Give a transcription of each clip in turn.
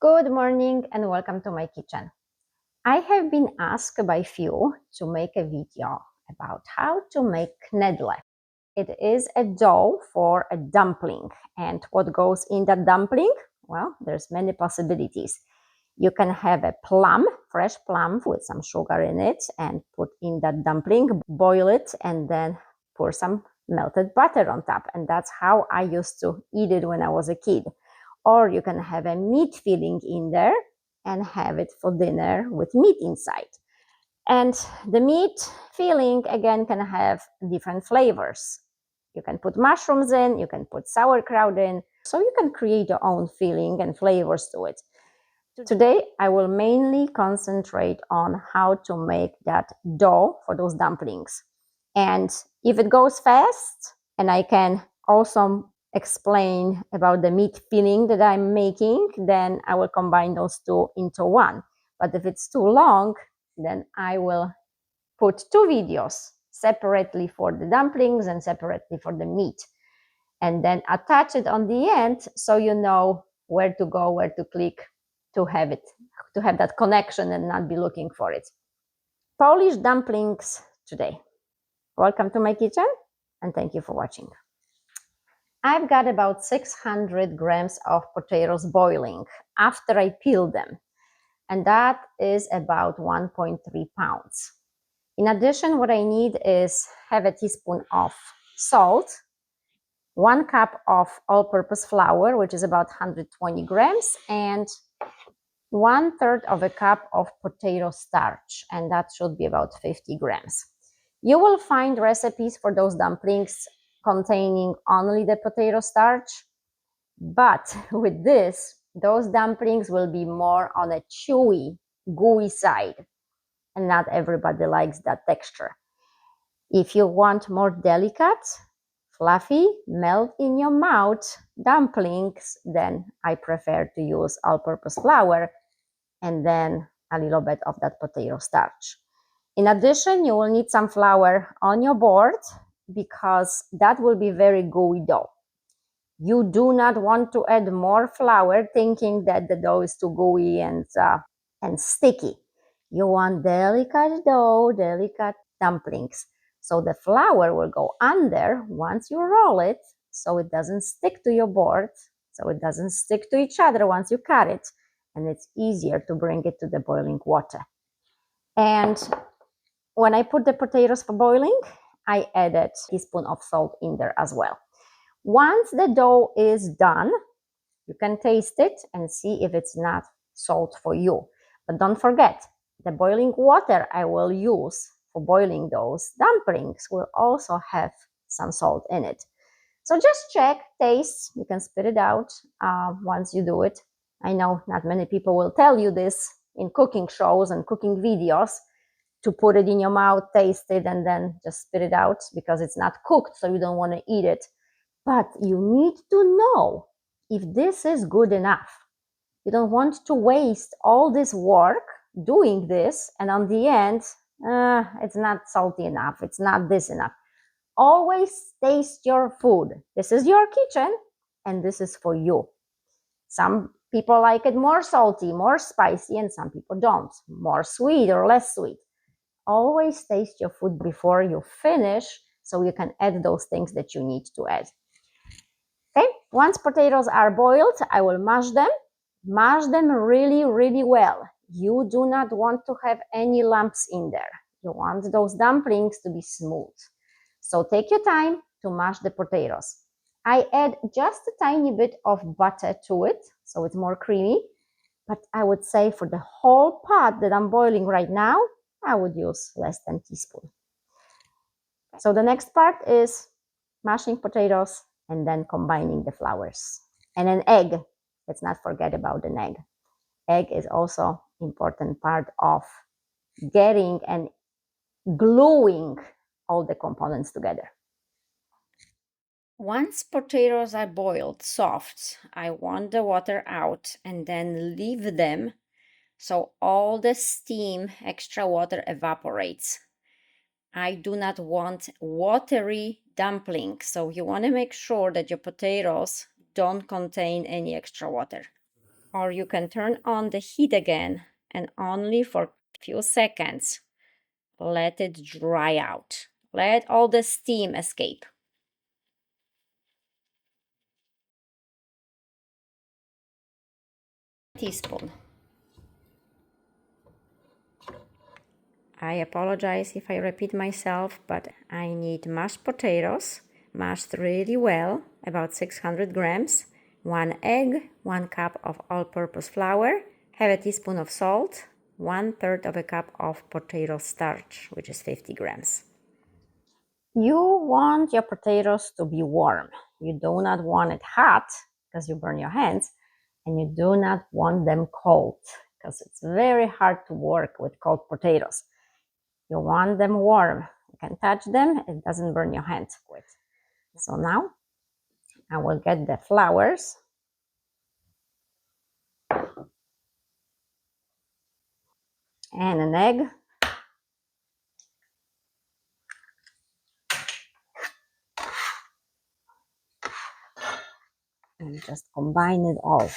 Good morning and welcome to my kitchen. I have been asked by few to make a video about how to make knedle. It is a dough for a dumpling, and what goes in that dumpling? Well, there's many possibilities. You can have a plum, fresh plum with some sugar in it and put in that dumpling, boil it, and then pour some melted butter on top. And that's how I used to eat it when I was a kid. Or you can have a meat filling in there and have it for dinner with meat inside. And the meat filling, again, can have different flavors. You can put mushrooms in, you can put sauerkraut in, so you can create your own filling and flavors to it. Today, I will mainly concentrate on how to make that dough for those dumplings. And if it goes fast, and I can also explain about the meat filling that I'm making, then I will combine those two into one. But if it's too long, then I will put two videos separately for the dumplings and separately for the meat. And then attach it on the end so you know where to go, where to click to have it, to have that connection and not be looking for it. Polish dumplings today. Welcome to my kitchen and thank you for watching. I've got about 600 grams of potatoes boiling after I peel them, and that is about 1.3 pounds. In addition, what I need is have a teaspoon of salt, 1 cup of all-purpose flour, which is about 120 grams, and 1/3 of a cup of potato starch, and that should be about 50 grams. You will find recipes for those dumplings containing only the potato starch, but with this, those dumplings will be more on a chewy, gooey side, and not everybody likes that texture. If you want more delicate, fluffy, melt in your mouth dumplings, then I prefer to use all-purpose flour and then a little bit of that potato starch. In addition, you will need some flour on your board because that will be very gooey dough. You do not want to add more flour thinking that the dough is too gooey and sticky. You want delicate dough, delicate dumplings. So the flour will go under once you roll it, so it doesn't stick to your board, so it doesn't stick to each other once you cut it, and it's easier to bring it to the boiling water. And when I put the potatoes for boiling, I added a teaspoon of salt in there as well. Once the dough is done, you can taste it and see if it's not salt for you. But don't forget, the boiling water I will use for boiling those dumplings will also have some salt in it. So just check, taste, you can spit it out once you do it. I know not many people will tell you this in cooking shows and cooking videos, to put it in your mouth, taste it, and then just spit it out because it's not cooked, so you don't want to eat it. But you need to know if this is good enough. You don't want to waste all this work doing this, and on the end, it's not salty enough, it's not this enough. Always taste your food. This is your kitchen, and this is for you. Some people like it more salty, more spicy, and some people don't. More sweet or less sweet. Always taste your food before you finish so you can add those things that you need to add. Okay, once potatoes are boiled, I will mash them. Mash them really, really well. You do not want to have any lumps in there. You want those dumplings to be smooth. So take your time to mash the potatoes. I add just a tiny bit of butter to it, so it's more creamy. But I would say for the whole pot that I'm boiling right now, I would use less than a teaspoon. So the next part is mashing potatoes and then combining the flours. And an egg. Let's not forget about an egg. Egg is also important part of getting and gluing all the components together. Once potatoes are boiled soft, I want the water out and then leave them so all the steam, extra water evaporates. I do not want watery dumplings, so you want to make sure that your potatoes don't contain any extra water. or you can turn on the heat again and only for a few seconds let it dry out. Let all the steam escape. Teaspoon. I apologize if I repeat myself, but I need mashed potatoes, mashed really well, about 600 grams, 1 egg, 1 cup of all-purpose flour, have a teaspoon of salt, 1/3 of a cup of potato starch, which is 50 grams. You want your potatoes to be warm. You do not want it hot because you burn your hands, and you do not want them cold because it's very hard to work with cold potatoes. You want them warm. You can touch them, it doesn't burn your hands quick. So now I will get the flours and an egg. And just combine it all.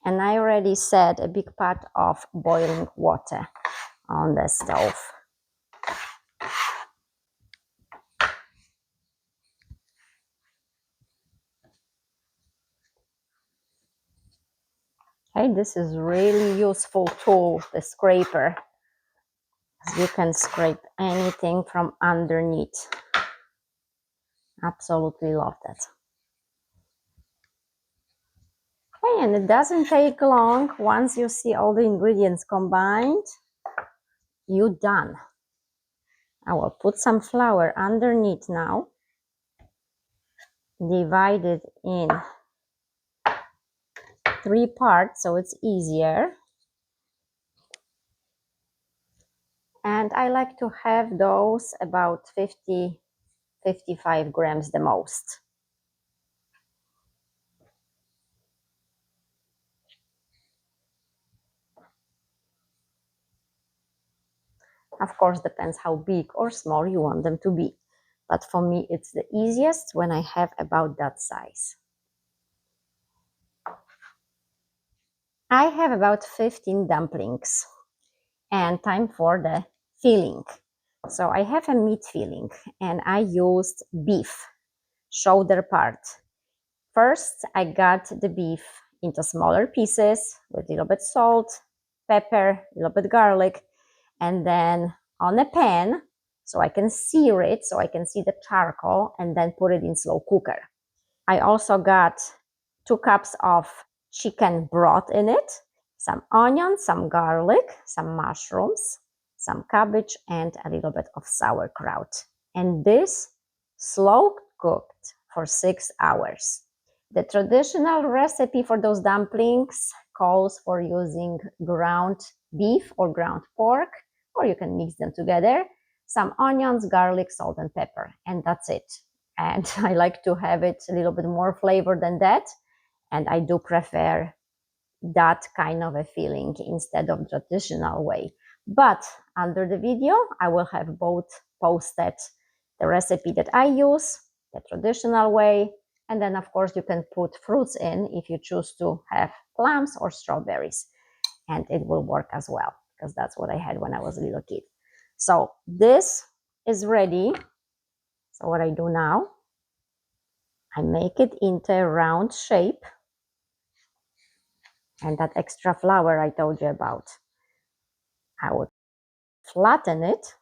And I already set a big pot of boiling water on the stove. Okay, this is really useful tool, the scraper. You can scrape anything from underneath. Absolutely love that. Okay, and it doesn't take long. Once you see all the ingredients combined, you're done. I will put some flour underneath now. Divide it in 3 parts so it's easier. And I like to have those about 50-55 grams the most. Of course, depends how big or small you want them to be. But for me, it's the easiest when I have about that size. I have about 15 dumplings. And time for the filling. So I have a meat filling and I used beef, shoulder part. First, I got the beef into smaller pieces with a little bit salt, pepper, a little bit garlic, and then on a pan, so I can sear it, so I can see the charcoal, and then put it in slow cooker. I also got 2 cups of chicken broth in it, some onions, some garlic, some mushrooms, some cabbage, and a little bit of sauerkraut. And this slow cooked for 6 hours. The traditional recipe for those dumplings calls for using ground beef or ground pork, or you can mix them together, some onions, garlic, salt, and pepper, and that's it. And I like to have it a little bit more flavor than that, and I do prefer that kind of a filling instead of traditional way. But under the video, I will have both posted, the recipe that I use, the traditional way, and then of course you can put fruits in if you choose to have plums or strawberries, and it will work as well, because that's what I had when I was a little kid. So this is ready. So what I do now, I make it into a round shape, and that extra flour I told you about, I would flatten it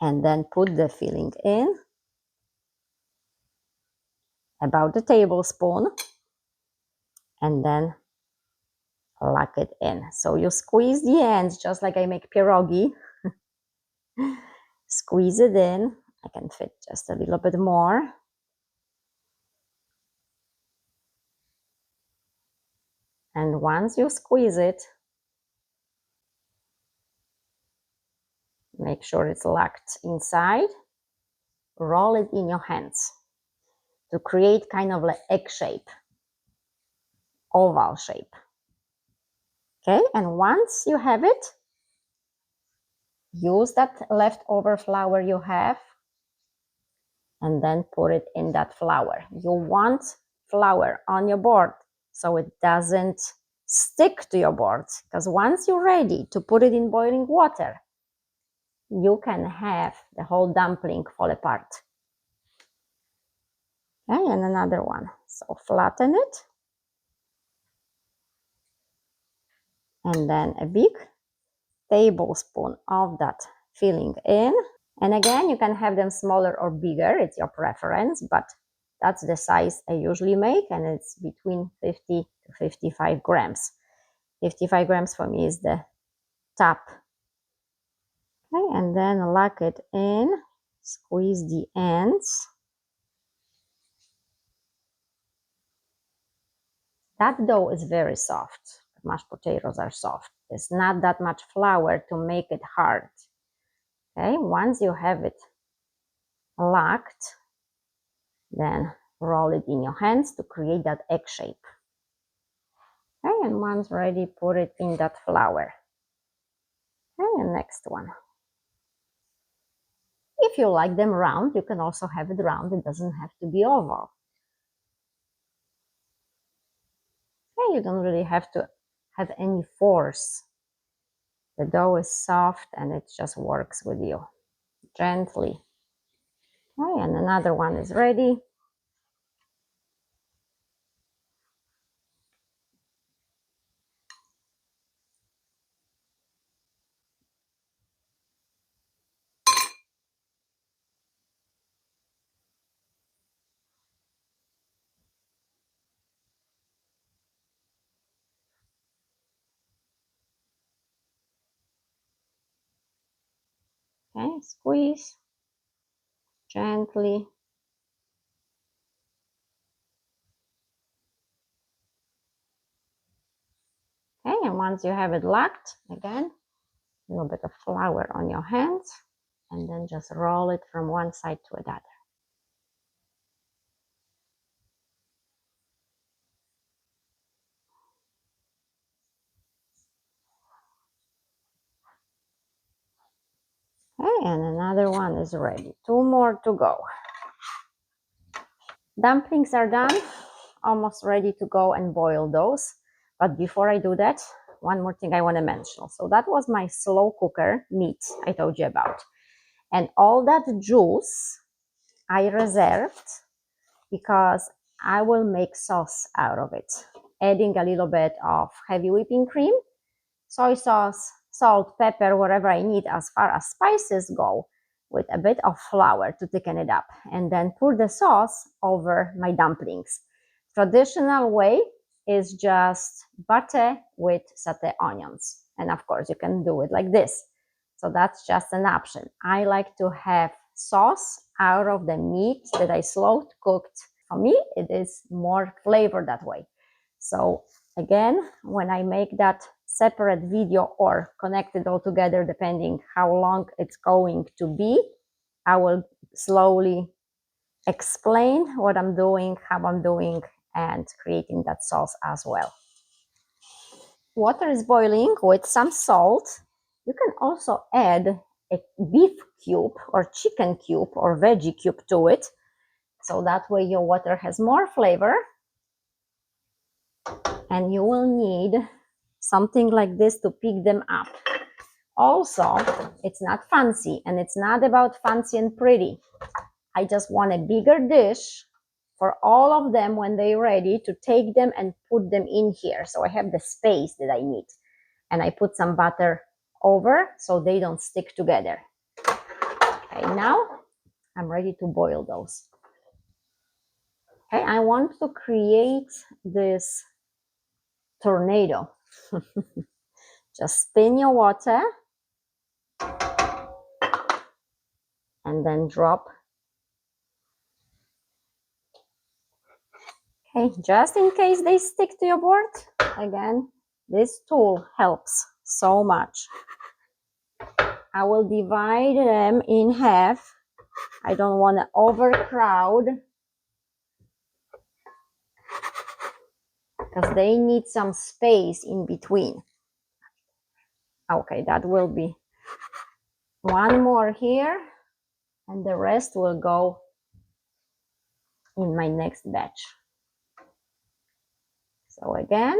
and then put the filling in, about a tablespoon, and then lock it in. So you squeeze the ends just like I make pierogi. Squeeze it in. I can fit just a little bit more. And once you squeeze it, make sure it's locked inside. Roll it in your hands to create kind of like egg shape, oval shape. Okay, and once you have it, use that leftover flour you have and then put it in that flour. You want flour on your board so it doesn't stick to your board, because once you're ready to put it in boiling water, you can have the whole dumpling fall apart. Okay, and another one. So flatten it. And then a big tablespoon of that filling in. And again, you can have them smaller or bigger, it's your preference, but that's the size I usually make, and it's between 50 to 55 grams. 55 grams for me is the top. Okay, and then lock it in, squeeze the ends. That dough is very soft. Mashed potatoes are soft. There's not that much flour to make it hard. Okay, once you have it locked, then roll it in your hands to create that egg shape. Okay, and once ready, put it in that flour. Okay, and next one. If you like them round, you can also have it round. It doesn't have to be oval. Okay, you don't really have to have any force. The dough is soft and it just works with you gently. Okay, and another one is ready. Okay, squeeze gently. Okay, and once you have it locked, again, a little bit of flour on your hands, and then just roll it from one side to another. Okay, and another one is ready. Two more to go. Dumplings are done, almost ready to go and boil those. But before I do that, one more thing I want to mention. So that was my slow cooker meat I told you about. And all that juice I reserved because I will make sauce out of it, adding a little bit of heavy whipping cream, soy sauce, salt, pepper, whatever I need as far as spices go, with a bit of flour to thicken it up, and then pour the sauce over my dumplings. Traditional way is just butter with sauté onions. And of course, you can do it like this. So that's just an option. I like to have sauce out of the meat that I slow cooked. For me, it is more flavor that way. So again, when I make that separate video or connect it all together, depending how long it's going to be, I will slowly explain what I'm doing, how I'm doing, and creating that sauce as well. Water is boiling with some salt. You can also add a beef cube or chicken cube or veggie cube to it. So that way your water has more flavor. And you will need something like this to pick them up. Also, it's not fancy, and it's not about fancy and pretty. I just want a bigger dish for all of them when they're ready to take them and put them in here. So I have the space that I need. And I put some butter over so they don't stick together. Okay, now I'm ready to boil those. Okay, I want to create this tornado. Just spin your water and then drop. Okay, just in case they stick to your board, again, this tool helps so much. I will divide them in half. I don't want to overcrowd because they need some space in between. Okay, that will be one more here, and the rest will go in my next batch. So again,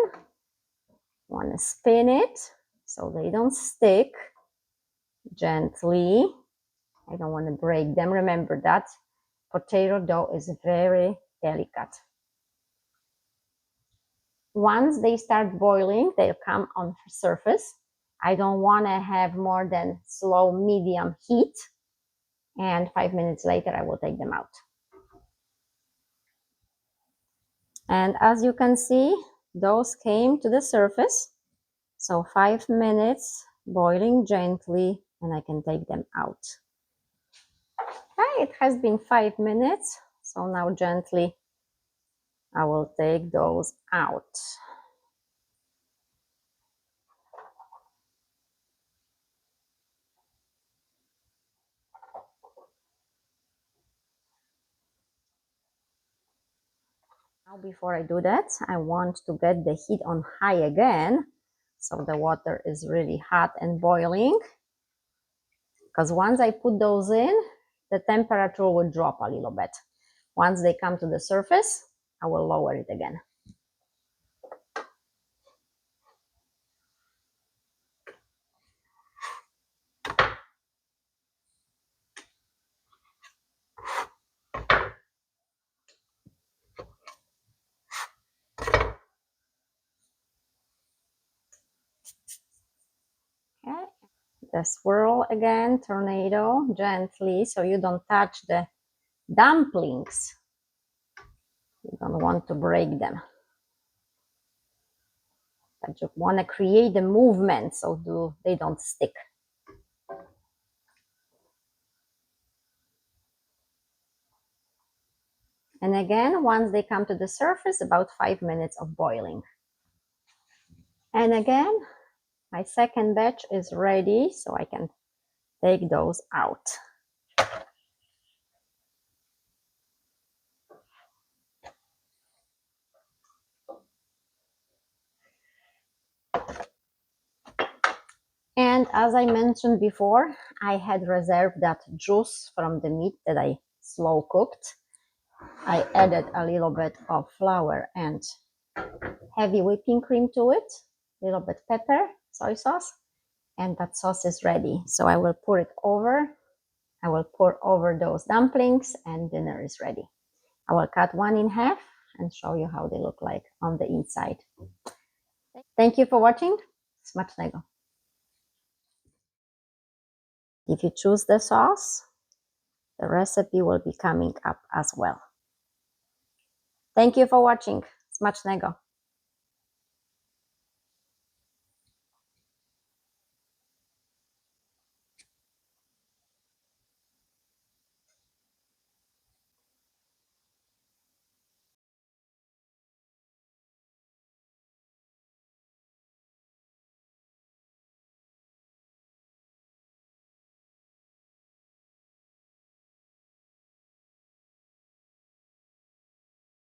want to spin it so they don't stick. Gently. I don't want to break them. Remember that potato dough is very delicate. Once they start boiling, they'll come on the surface. I don't want to have more than slow medium heat. And 5 minutes later, I will take them out. And as you can see, those came to the surface. So 5 minutes boiling gently, and I can take them out. Okay, it has been 5 minutes. So now gently, I will take those out. Now before I do that, I want to get the heat on high again. So the water is really hot and boiling. Because once I put those in, the temperature will drop a little bit. Once they come to the surface, I will lower it again. Okay. The swirl again, tornado, gently, so you don't touch the dumplings. You don't want to break them. But you want to create the movement so they don't stick. And again, once they come to the surface, about 5 minutes of boiling. And again, my second batch is ready, so I can take those out. And as I mentioned before, I had reserved that juice from the meat that I slow cooked. I added a little bit of flour and heavy whipping cream to it, a little bit pepper, soy sauce, and that sauce is ready. So I will pour it over. I will pour over those dumplings and dinner is ready. I will cut one in half and show you how they look like on the inside. Thank you for watching. Smacznego. If you choose the sauce, the recipe will be coming up as well. Thank you for watching. Smacznego.